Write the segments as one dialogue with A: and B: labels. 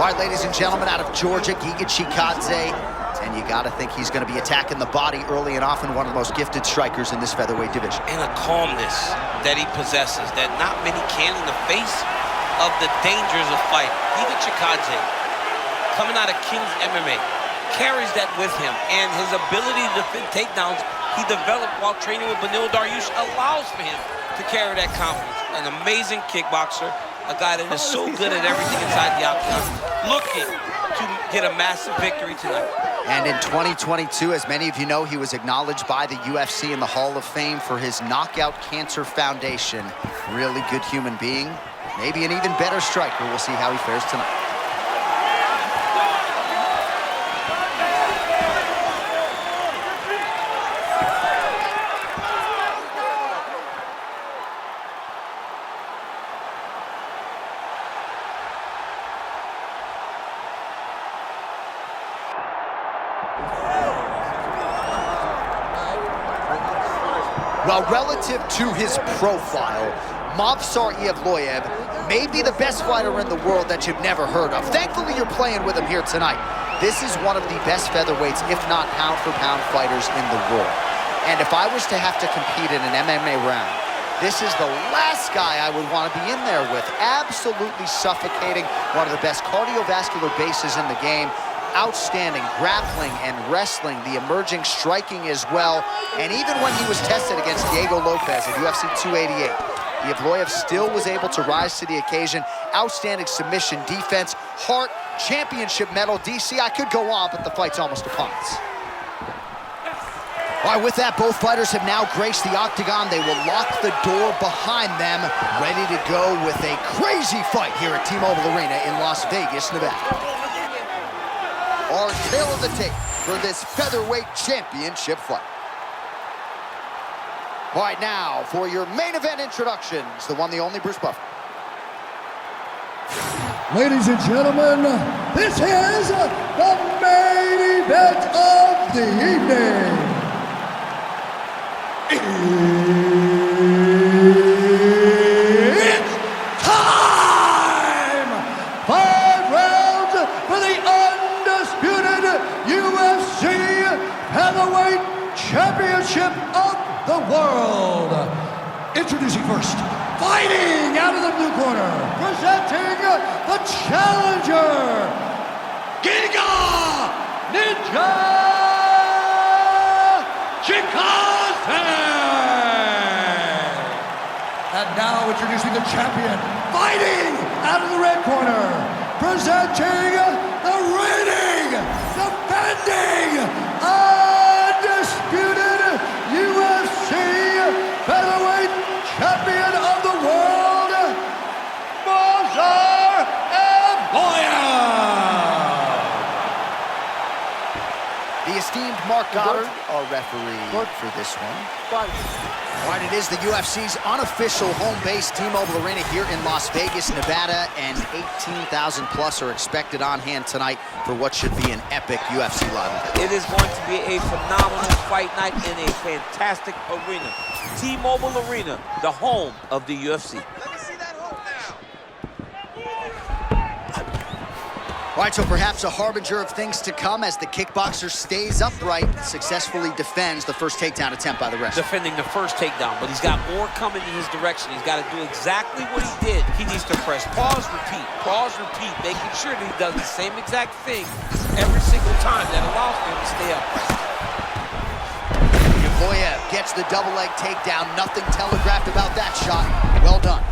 A: All right, ladies and gentlemen, out of Georgia, Giga Chikadze. And you got to think he's going to be attacking the body early and often, one of the most gifted strikers in this featherweight division.
B: And a calmness that he possesses that not many can in the face of the dangers of fight. Giga Chikadze, coming out of King's MMA, carries that with him. And his ability to defend takedowns he developed while training with Beneil Dariush allows for him to carry that confidence. An amazing kickboxer, a guy that is so good at everything inside the octagon, looking to get a massive victory tonight.
A: And in 2022, as many of you know, he was acknowledged by the UFC in the Hall of Fame for his Knockout Cancer Foundation. Really good human being, maybe an even better striker. We'll see how he fares tonight. Well, relative to his profile, Movsar Evloev may be the best fighter in the world that you've never heard of. Thankfully, you're playing with him here tonight. This is one of the best featherweights, if not pound-for-pound fighters in the world. And if I was to have to compete in an MMA round, this is the last guy I would want to be in there with. Absolutely suffocating, one of the best cardiovascular bases in the game. Outstanding grappling and wrestling, the emerging striking as well. And even when he was tested against Diego Lopez at UFC 288, Evloev still was able to rise to the occasion. Outstanding submission, defense, heart, championship medal. DC, I could go on, but the fight's almost upon us. All right, with that, both fighters have now graced the octagon. They will lock the door behind them, ready to go with a crazy fight here at T-Mobile Arena in Las Vegas, Nevada. Our tail of the tape for this featherweight championship fight. All right, now for your main event introductions, the one, the only Bruce Buffer.
C: Ladies and gentlemen, this is the main event of the evening. It's time! 5 rounds for the undisputed UFC Heavyweight Championship of the world. Introducing first, fighting out of the blue corner, presenting the challenger, Giga Chikadze! And now introducing the champion, fighting out of the red corner, presenting the reigning, defending, undisputed UFC Featherweight Champion of the world, Movsar Evloev!
A: The esteemed Mark Goddard, our referee for this one. All right, it is the UFC's unofficial home base, T-Mobile Arena here in Las Vegas, Nevada, and 18,000 plus are expected on hand tonight for what should be an epic UFC live event.
B: It is going to be a phenomenal fight night in a fantastic arena. T-Mobile Arena, the home of the UFC.
A: All right, so perhaps a harbinger of things to come as the kickboxer stays upright, successfully defends the first takedown attempt by the wrestler.
B: Defending the first takedown, but he's got more coming in his direction. He's got to do exactly what he did. He needs to press pause, repeat, making sure that he does the same exact thing every single time. That allows him to stay upright.
A: Evloev gets the double leg takedown. Nothing telegraphed about that shot. Well done.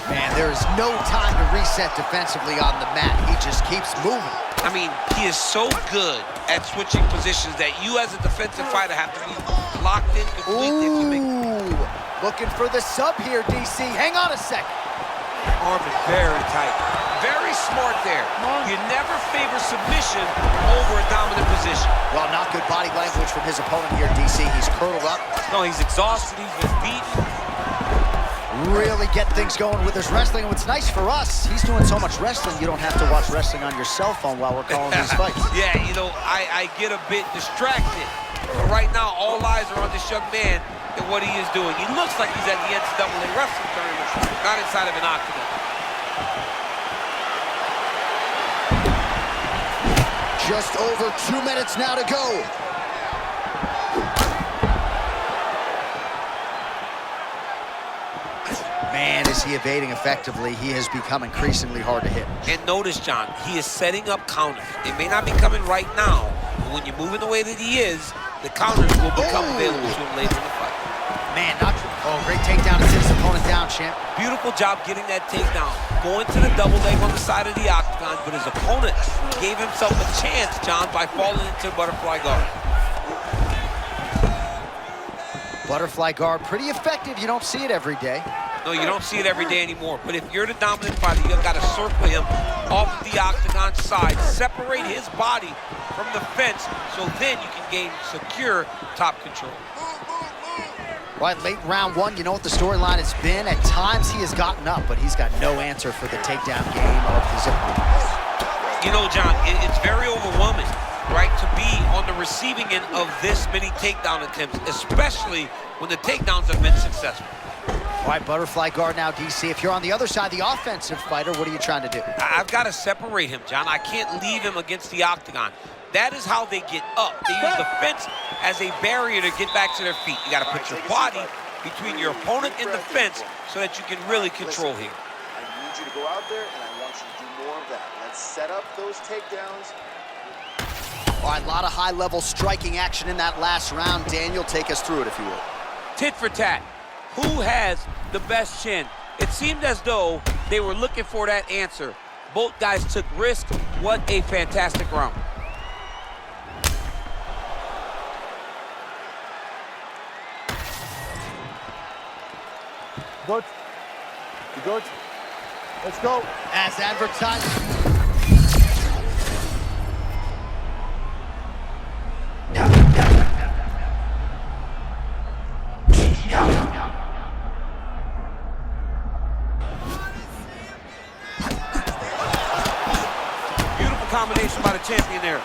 A: Man, there is no time to reset defensively on the mat. He just keeps moving.
B: I mean, he is so good at switching positions that you as a defensive fighter have to be locked in completely.
A: Ooh, looking for the sub here, DC. Hang on a second.
B: Arm is very tight. Very smart there. You never favor submission over a dominant position.
A: Well, not good body language from his opponent here, DC. He's curled up.
B: No, he's exhausted. He's been beaten.
A: Really get things going with his wrestling. And what's nice for us, he's doing so much wrestling, you don't have to watch wrestling on your cell phone while we're calling these fights.
B: Yeah, you know, I get a bit distracted. But right now, all eyes are on this young man at what he is doing. He looks like he's at the NCAA wrestling tournament, not inside of an octagon.
A: Just over 2 minutes now to go. Man, is he evading effectively. He has become increasingly hard to hit.
B: And notice, John, he is setting up counters. It may not be coming right now, but when you're moving the way that he is, the counters will become available to him later in the fight.
A: Man, great takedown to sit his opponent down, champ.
B: Beautiful job getting that takedown. Going to the double leg on the side of the octagon, but his opponent gave himself a chance, John, by falling into butterfly guard.
A: Butterfly guard, pretty effective. You don't see it every day.
B: No, you don't see it every day anymore. But if you're the dominant fighter, you've got to circle him off the octagon side, separate his body from the fence, so then you can gain secure top control.
A: Right, late round one, you know what the storyline has been? At times he has gotten up, but he's got no answer for the takedown game of his opponents.
B: You know, John, it's very overwhelming, right, to be on the receiving end of this many takedown attempts, especially when the takedowns have been successful.
A: All right, butterfly guard now, DC. If you're on the other side, the offensive fighter, what are you trying to do?
B: I've got to separate him, John. I can't leave him against the octagon. That is how they get up. They use the fence as a barrier to get back to their feet. You got to put your body between your opponent and the fence so that you can really control here.
D: I need you to go out there, and I want you to do more of that. Let's set up those takedowns.
A: All right, a lot of high-level striking action in that last round. Daniel, take us through it, if you will.
B: Tit for tat. Who has the best chin? It seemed as though they were looking for that answer. Both guys took risks. What a fantastic round.
C: Good. You good? Let's go.
A: As advertised.
B: Beautiful combination by the champion there.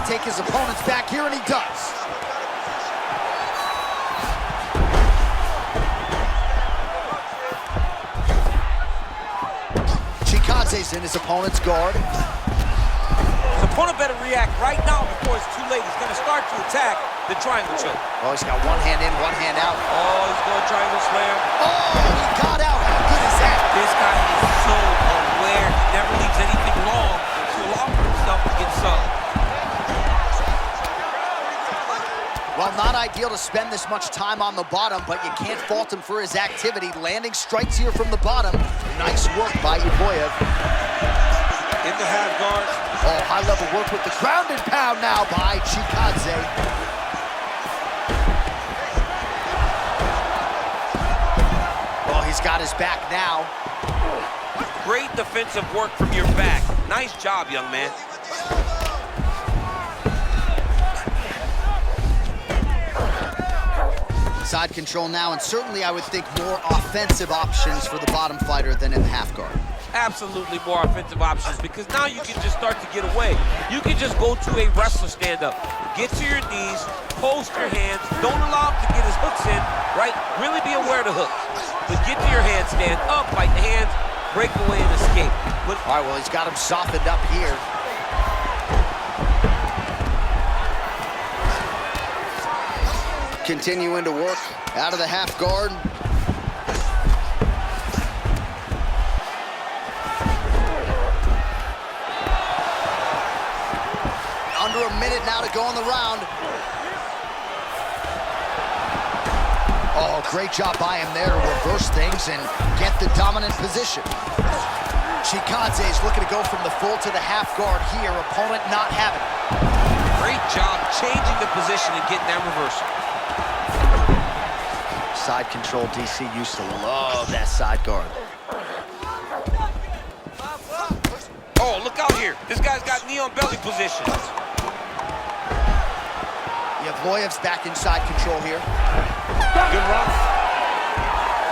A: Take his opponents back here, and he does. Chikadze's in his opponent's guard.
B: His opponent better react right now before it's too late. He's going to start to attack the triangle choke.
A: Oh, he's got one hand in, one hand out.
B: Oh, he's going triangle slam.
A: Oh, he got out. How good is that?
B: This guy is so aware. He never leaves anything long to allow for himself to get subbed.
A: Well, not ideal to spend this much time on the bottom, but you can't fault him for his activity. Landing strikes here from the bottom. Nice work by Evloev.
B: In the half guard.
A: Oh, high-level work with the ground and pound now by Chikadze. Oh, he's got his back now.
B: Great defensive work from your back. Nice job, young man.
A: Side control now, and certainly I would think more offensive options for the bottom fighter than in the half guard.
B: Absolutely more offensive options, because now you can just start to get away. You can just go to a wrestler stand-up. Get to your knees, post your hands, don't allow him to get his hooks in, right? Really be aware of the hooks. But get to your hands, stand up, fight the hands, break away and escape.
A: All right, well, he's got him softened up here. Continuing to work out of the half guard. Under a minute now to go in the round. Oh, great job by him there to reverse things and get the dominant position. Chikadze is looking to go from the full to the half guard here. Opponent not having it.
B: Great job changing the position and getting that reversal.
A: Side control, DC used to love that side guard.
B: Oh, look out here. This guy's got knee on belly position.
A: Evloev's back inside control here.
B: Good run.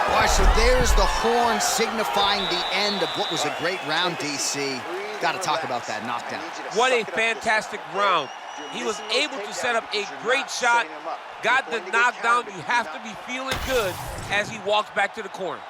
A: All right, so there's the horn signifying the end of what was a great round, DC. Got to talk about that knockdown.
B: What a fantastic round. He was able to set up a great shot, got the knockdown. You have to be feeling good as he walks back to the corner.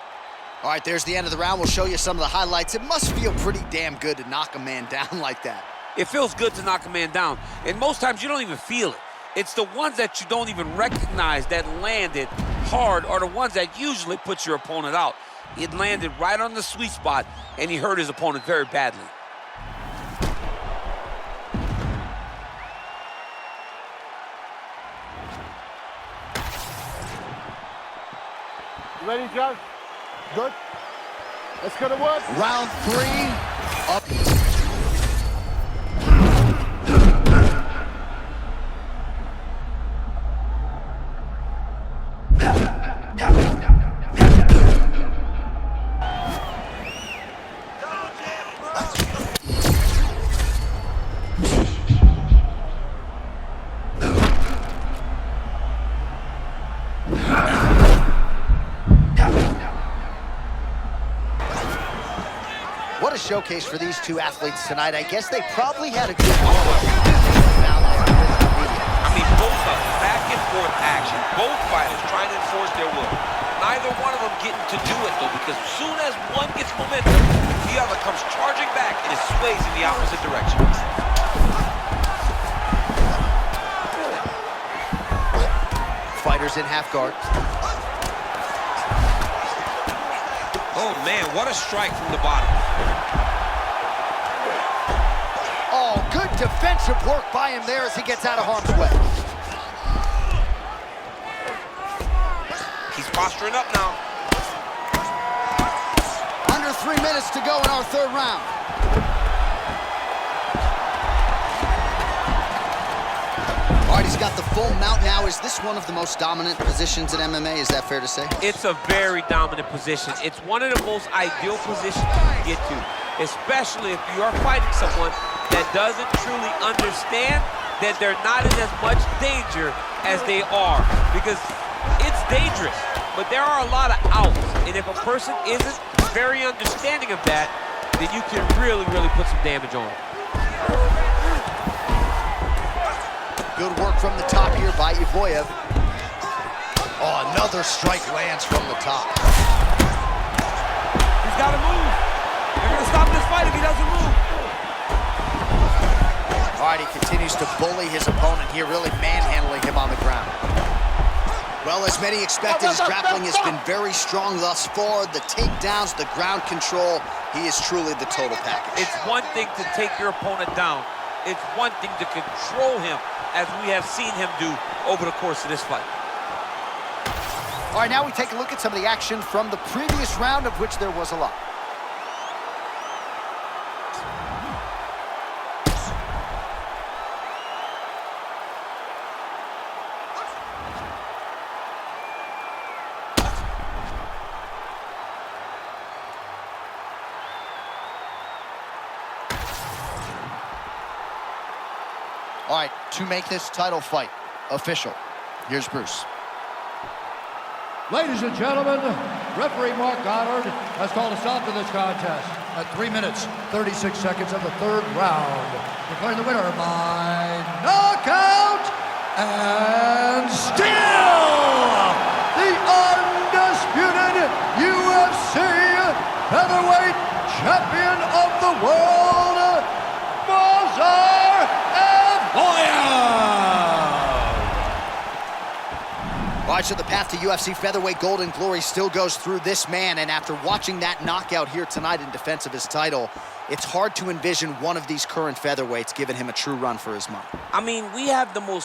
A: All right, there's the end of the round. We'll show you some of the highlights. It must feel pretty damn good to knock a man down like that.
B: It feels good to knock a man down, and most times you don't even feel it. It's the ones that you don't even recognize that landed hard are the ones that usually put your opponent out. It landed right on the sweet spot, and he hurt his opponent very badly.
E: You ready, Josh? Good. Let's go to work.
A: Round 3, up. What a showcase for these two athletes tonight. I guess they probably had a good warm-up.
B: I mean, both of them, back and forth action. Both fighters trying to enforce their will. Neither one of them getting to do it, though, because as soon as one gets momentum, the other comes charging back and it sways in the opposite direction.
A: Fighters in half guard.
B: Oh, man, what a strike from the bottom.
A: Oh, good defensive work by him there as he gets out of harm's way.
B: He's posturing up now.
A: Under 3 minutes to go in our third round. All right, he's got the full mount now. Is this one of the most dominant positions in MMA? Is that fair to say?
B: It's a very dominant position. It's one of the most ideal positions you can get to, especially if you are fighting someone that doesn't truly understand that they're not in as much danger as they are, because it's dangerous, but there are a lot of outs, and if a person isn't very understanding of that, then you can really, really put some damage on them.
A: Good work from the top here by Evloev. Oh, another strike lands from the top.
B: He's got to move. They're going to stop this fight if he doesn't move.
A: All right, he continues to bully his opponent here, really manhandling him on the ground. Well, as many expected, his grappling has been very strong thus far. The takedowns, the ground control, he is truly the total package.
B: It's one thing to take your opponent down. It's one thing to control him, as we have seen him do over the course of this fight.
A: All right, now we take a look at some of the action from the previous round, of which there was a lot. All right, to make this title fight official, here's Bruce.
C: Ladies and gentlemen, referee Mark Goddard has called a stop to this contest at 3 minutes, 36 seconds of the third round. Declaring the winner by knockout and still the undisputed UFC featherweight champion of the world, Movsar Evloev.
A: All right, so the path to UFC featherweight golden glory still goes through this man, and after watching that knockout here tonight in defense of his title, it's hard to envision one of these current featherweights giving him a true run for his money.
B: I mean, we have the most